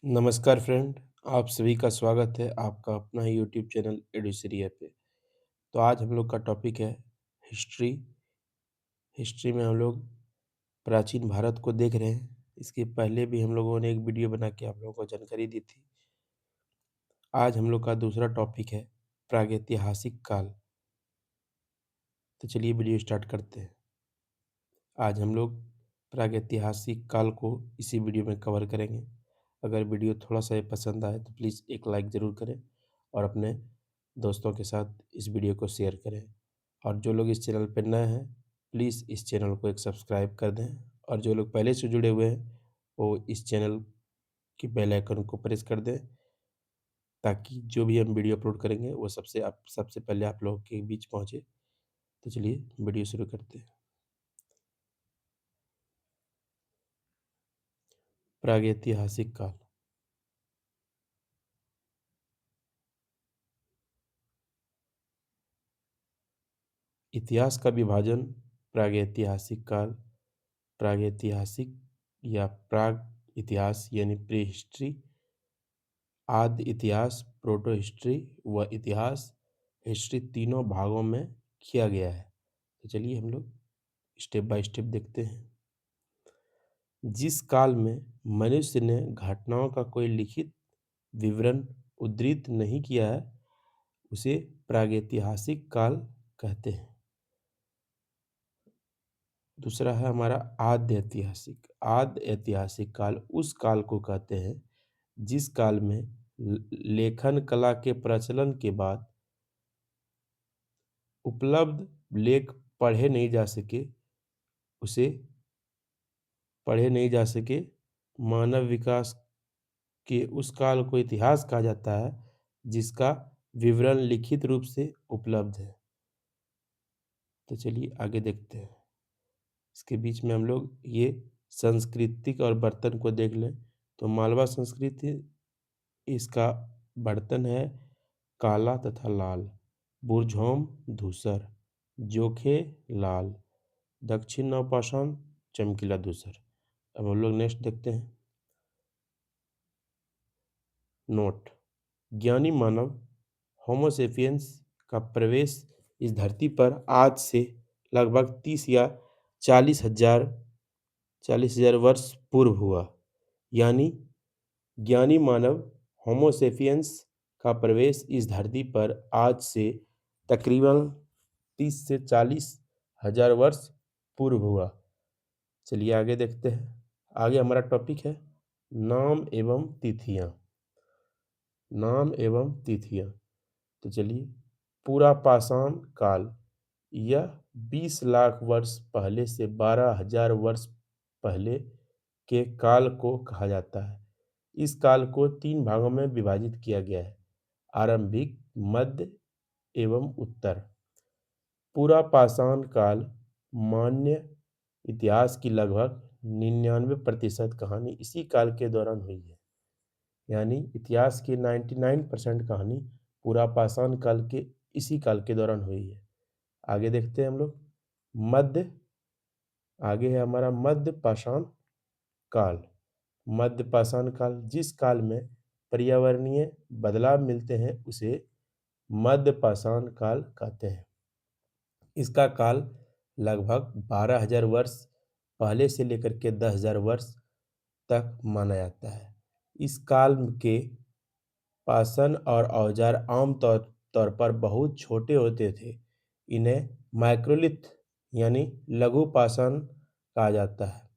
नमस्कार फ्रेंड, आप सभी का स्वागत है आपका अपना ही यूट्यूब चैनल एडुसरिया पे। तो आज हम लोग का टॉपिक है हिस्ट्री। हिस्ट्री में हम लोग प्राचीन भारत को देख रहे हैं। इसके पहले भी हम लोगों ने एक वीडियो बना के आप लोगों को जानकारी दी थी। आज हम लोग का दूसरा टॉपिक है प्रागैतिहासिक काल। तो चलिए वीडियो स्टार्ट करते हैं। आज हम लोग प्रागैतिहासिक काल को इसी वीडियो में कवर करेंगे। अगर वीडियो थोड़ा सा पसंद आए तो प्लीज़ एक लाइक ज़रूर करें और अपने दोस्तों के साथ इस वीडियो को शेयर करें। और जो लोग इस चैनल पर नए हैं प्लीज़ इस चैनल को एक सब्सक्राइब कर दें। और जो लोग पहले से जुड़े हुए हैं वो इस चैनल की बेल आइकन को प्रेस कर दें, ताकि जो भी हम वीडियो अपलोड करेंगे वो सबसे पहले आप लोगों के बीच पहुँचे। तो चलिए वीडियो शुरू करते हैं। प्रागैतिहासिक काल। इतिहास का विभाजन प्रागैतिहासिक काल, प्रागैतिहासिक या प्राग इतिहास यानी प्री हिस्ट्री, आदि इतिहास प्रोटो हिस्ट्री व इतिहास हिस्ट्री तीनों भागों में किया गया है। तो चलिए हम लोग स्टेप बाय स्टेप देखते हैं। जिस काल में मनुष्य ने घटनाओं का कोई लिखित विवरण उद्धृत नहीं किया है उसे प्रागैतिहासिक काल कहते हैं। दूसरा है हमारा आद्य ऐतिहासिक। आद्य ऐतिहासिक काल उस काल को कहते हैं जिस काल में लेखन कला के प्रचलन के बाद उपलब्ध लेख पढ़े नहीं जा सके उसे पढ़े नहीं जा सके मानव विकास के उस काल को इतिहास कहा जाता है जिसका विवरण लिखित रूप से उपलब्ध है। तो चलिए आगे देखते हैं। इसके बीच में हम लोग ये सांस्कृतिक और बर्तन को देख लें तो मालवा संस्कृति, इसका बर्तन है काला तथा लाल, बुरझौम धूसर, जोखे लाल, दक्षिण नवपाषाण चमकीला धूसर। अब हम लोग नेक्स्ट देखते हैं। नोट: ज्ञानी मानव होमोसेपियंस का प्रवेश इस धरती पर आज से लगभग 30 या 40,000 वर्ष पूर्व हुआ। यानी ज्ञानी मानव होमोसेपियंस का प्रवेश इस धरती पर आज से तकरीबन 30 से 40,000 वर्ष पूर्व हुआ। चलिए आगे देखते हैं। आगे हमारा टॉपिक है नाम एवं तिथियां। नाम एवं तिथियां। तो चलिए, पूरा पाषाण काल यह 20 लाख वर्ष पहले से 12,000 वर्ष पहले के काल को कहा जाता है। इस काल को 3 भागों में विभाजित किया गया है: आरंभिक, मध्य एवं उत्तर। पूरा पाषाण काल मान्य इतिहास की लगभग 99% कहानी इसी काल के दौरान हुई है। यानी इतिहास की 99% कहानी पूरा पाषाण काल के इसी काल के दौरान हुई है। आगे देखते हैं हम लोग मध्य। आगे है हमारा मध्य पाषाण काल। मध्य पाषाण काल जिस काल में पर्यावरणीय बदलाव मिलते हैं उसे मध्य पाषाण काल कहते हैं। इसका काल लगभग 12,000 वर्ष पहले से लेकर के 10,000 वर्ष तक माना जाता है। इस काल के पाषाण और औजार आम तौर पर बहुत छोटे होते थे। इन्हें माइक्रोलिथ यानी लघु पाषाण कहा जाता है।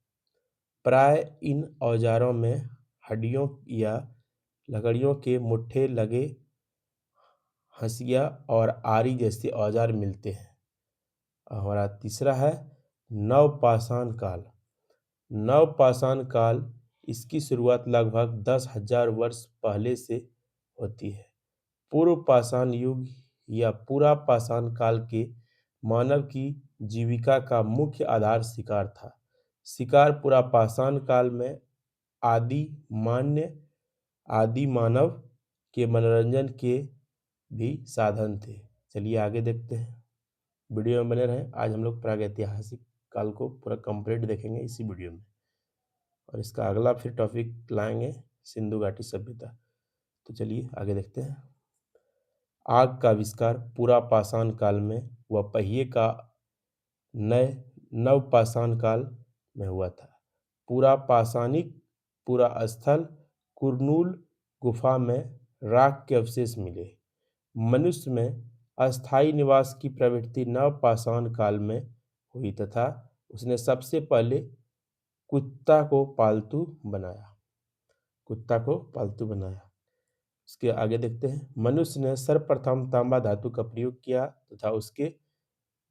प्राय इन औजारों में हड्डियों या लकड़ियों के मुट्ठे लगे हंसिया और आरी जैसे औजार मिलते हैं। हमारा तीसरा है नवपाषाण काल। नवपाषाण काल इसकी शुरुआत लगभग 10,000 वर्ष पहले से होती है। पूर्व पाषाण युग या पूरा पाषाण काल के मानव की जीविका का मुख्य आधार शिकार था। शिकार पूरा पाषाण काल में आदि मानव के मनोरंजन के भी साधन थे। चलिए आगे देखते हैं। वीडियो में बने रहें। आज हम लोग प्रागैतिहासिक काल को पूरा कंप्लीट देखेंगे इसी वीडियो में, और इसका अगला फिर टॉपिक लाएंगे सिंधु घाटी सभ्यता। तो चलिए आगे देखते हैं। आग का आविष्कार पूरा पाषाण काल में व पहिए का नए नवपाषाण काल में हुआ था। पूरा पाषाणिक पूरा स्थल कुरनूल गुफा में राख के अवशेष मिले। मनुष्य में अस्थायी निवास की प्रवृत्ति नवपाषाण काल में हुई तथा उसने सबसे पहले कुत्ता को पालतू बनाया। कुत्ता को पालतू बनाया। उसके आगे देखते हैं। मनुष्य ने सर्वप्रथम तांबा धातु का प्रयोग किया तथा उसके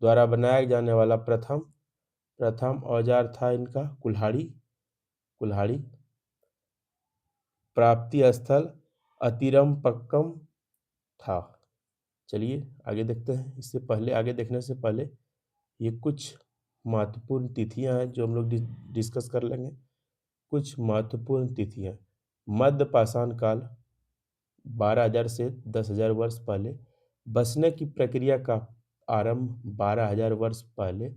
द्वारा बनाया जाने वाला प्रथम प्रथम औजार था इनका कुल्हाड़ी। कुल्हाड़ी। प्राप्ति स्थल अतिरमपक्कम था। चलिए आगे देखते हैं। इससे पहले आगे देखने से पहले ये कुछ महत्वपूर्ण तिथियां हैं जो हम लोग डिस्कस कर लेंगे। कुछ महत्वपूर्ण तिथियां। मध्य पाषाण काल 12,000 से 10,000 वर्ष पहले। बसने की प्रक्रिया का आरंभ 12,000 वर्ष पहले।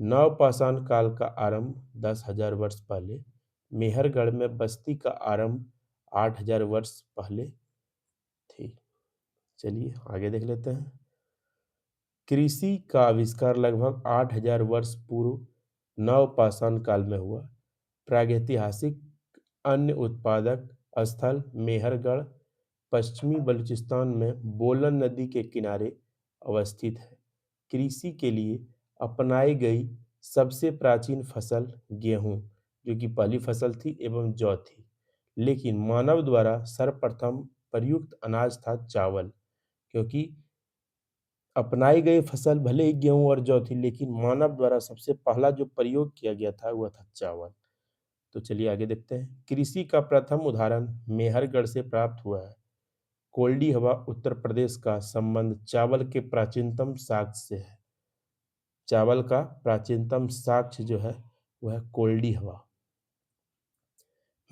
नवपाषाण काल का आरंभ 10,000 वर्ष पहले। मेहरगढ़ में बस्ती का आरंभ 8,000 वर्ष पहले थी। चलिए आगे देख लेते हैं। कृषि का आविष्कार लगभग 8,000 वर्ष पूर्व नवपाषाण काल में हुआ। प्रागैतिहासिक अन्य उत्पादक स्थल मेहरगढ़ पश्चिमी बलूचिस्तान में बोलन नदी के किनारे अवस्थित है। कृषि के लिए अपनाई गई सबसे प्राचीन फसल गेहूं, जो कि पहली फसल थी, एवं जौ थी। लेकिन मानव द्वारा सर्वप्रथम प्रयुक्त अनाज था चावल। क्योंकि अपनाई गई फसल भले ही गेहूं और जौ थी, लेकिन मानव द्वारा सबसे पहला जो प्रयोग किया गया था वह था चावल। तो चलिए आगे देखते हैं। कृषि का प्रथम उदाहरण मेहरगढ़ से प्राप्त हुआ है। कोल्डी हवा उत्तर प्रदेश का संबंध चावल के प्राचीनतम साक्ष्य से है। चावल का प्राचीनतम साक्ष्य जो है वह है कोल्डी हवा।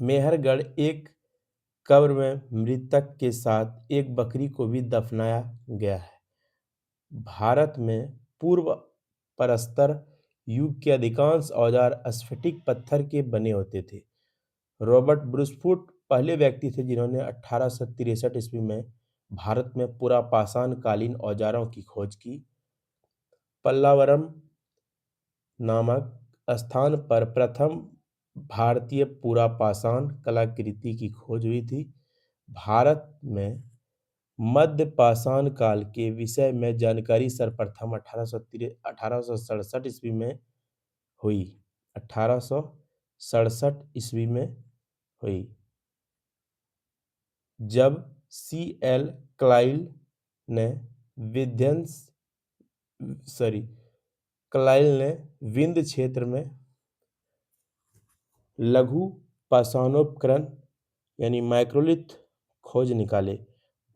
मेहरगढ़ एक कब्र में मृतक के साथ एक बकरी को भी दफनाया गया है। भारत में पूर्व प्रस्तर युग के अधिकांश औजार स्फटिक पत्थर के बने होते थे। रॉबर्ट ब्रूसफुट पहले व्यक्ति थे जिन्होंने 1863 ईस्वी में भारत में पूरा पाषाण कालीन औजारों की खोज की। पल्लावरम नामक स्थान पर प्रथम भारतीय पूरा पाषाण कलाकृति की खोज हुई थी। भारत में मध्य पाषाण काल के विषय में जानकारी सर्वप्रथम 1867 ईस्वी में हुई। 1867 ईस्वी में हुई, जब C.L. क्लाइल ने विंध्य क्षेत्र में लघु पाषाणोपकरण यानी माइक्रोलिथ खोज निकाले।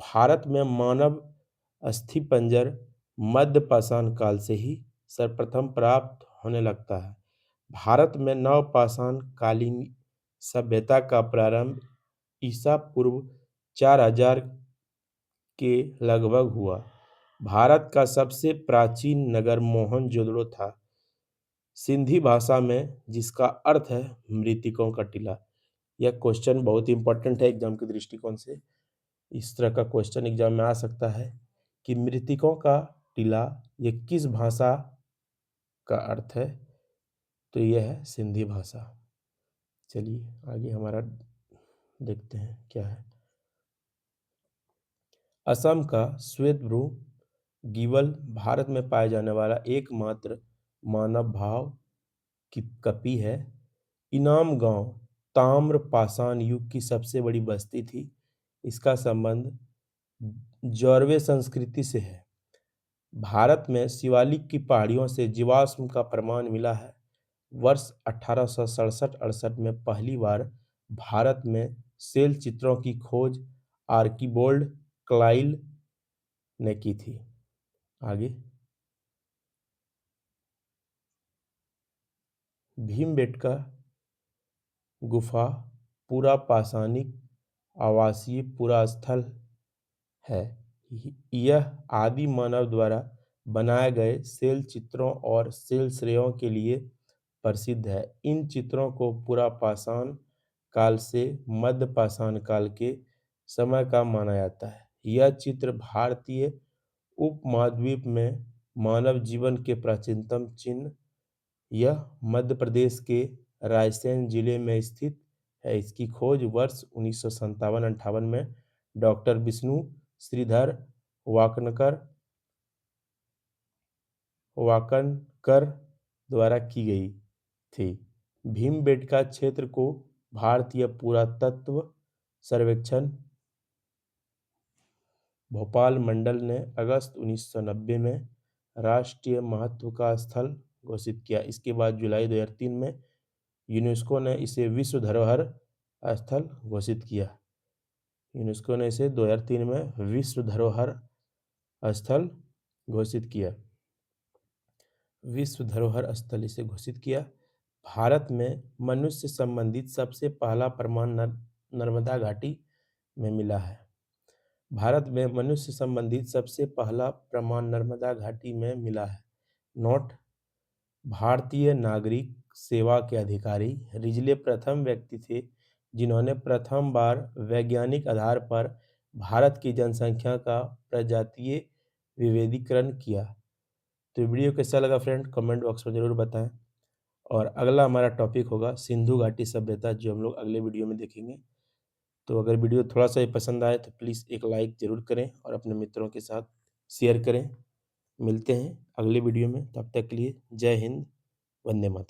भारत में मानव अस्थिपंजर मध्य पाषाण काल से ही सर्वप्रथम प्राप्त होने लगता है। भारत में नवपाषाण कालीन सभ्यता का प्रारंभ ईसा पूर्व 4000 के लगभग हुआ। भारत का सबसे प्राचीन नगर मोहनजोदड़ो था, सिंधी भाषा में, जिसका अर्थ है मृतकों का टीला। यह क्वेश्चन बहुत इंपॉर्टेंट है एग्जाम के दृष्टिकोण से। इस तरह का क्वेश्चन एग्जाम में आ सकता है कि मृतकों का टीला ये किस भाषा का अर्थ है। तो यह है सिंधी भाषा। चलिए आगे हमारा देखते हैं क्या है। असम का श्वेतभ्रू गीवल भारत में पाए जाने वाला एकमात्र मानव भाव की कपी है। इनाम गांव ताम्र पाषाण युग की सबसे बड़ी बस्ती थी। इसका संबंध जौरवे संस्कृति से है। भारत में शिवालिक की पहाड़ियों से जीवाश्म का प्रमाण मिला है। वर्ष 1867-68 में पहली बार भारत में सेल चित्रों की खोज आर्किबोल्ड क्लाइल ने की थी। आगे भीमबेटका गुफा पूरा पाषाणिक आवासीय पूरा स्थल है। यह आदि मानव द्वारा बनाए गए सेल चित्रों और सेल श्रेयों के लिए प्रसिद्ध है। इन चित्रों को पूरा पाषाण काल से मध्य पाषाण काल के समय का माना जाता है। यह चित्र भारतीय उपमहाद्वीप में मानव जीवन के प्राचीनतम चिन्ह। यह मध्य प्रदेश के रायसेन जिले में स्थित है। इसकी खोज वर्ष 1957-58 में डॉक्टर विष्णु श्रीधर वाकनकर वाकनकर द्वारा की गई थी। भीमबेटका क्षेत्र को भारतीय पुरातत्व सर्वेक्षण भोपाल मंडल ने अगस्त 1990 में राष्ट्रीय महत्व का स्थल घोषित किया। इसके बाद जुलाई 2003 में यूनेस्को ने इसे विश्व धरोहर स्थल घोषित किया। यूनेस्को ने इसे 2003 में विश्व धरोहर स्थल घोषित किया। विश्व धरोहर स्थल इसे घोषित किया। भारत में मनुष्य संबंधित सबसे पहला प्रमाण नर्मदा घाटी में मिला है। भारत में मनुष्य संबंधित सबसे पहला प्रमाण नर्मदा घाटी में मिला है। नोट: भारतीय नागरिक सेवा के अधिकारी रिजले प्रथम व्यक्ति थे जिन्होंने प्रथम बार वैज्ञानिक आधार पर भारत की जनसंख्या का प्रजातीय विभेदीकरण किया। तो वीडियो कैसा लगा फ्रेंड, कमेंट बॉक्स में ज़रूर बताएं। और अगला हमारा टॉपिक होगा सिंधु घाटी सभ्यता, जो हम लोग अगले वीडियो में देखेंगे। तो अगर वीडियो थोड़ा सा ही पसंद आए तो प्लीज़ एक लाइक ज़रूर करें और अपने मित्रों के साथ शेयर करें। मिलते हैं अगले वीडियो में, तब तक के लिए जय हिंद, वंदे मातरम।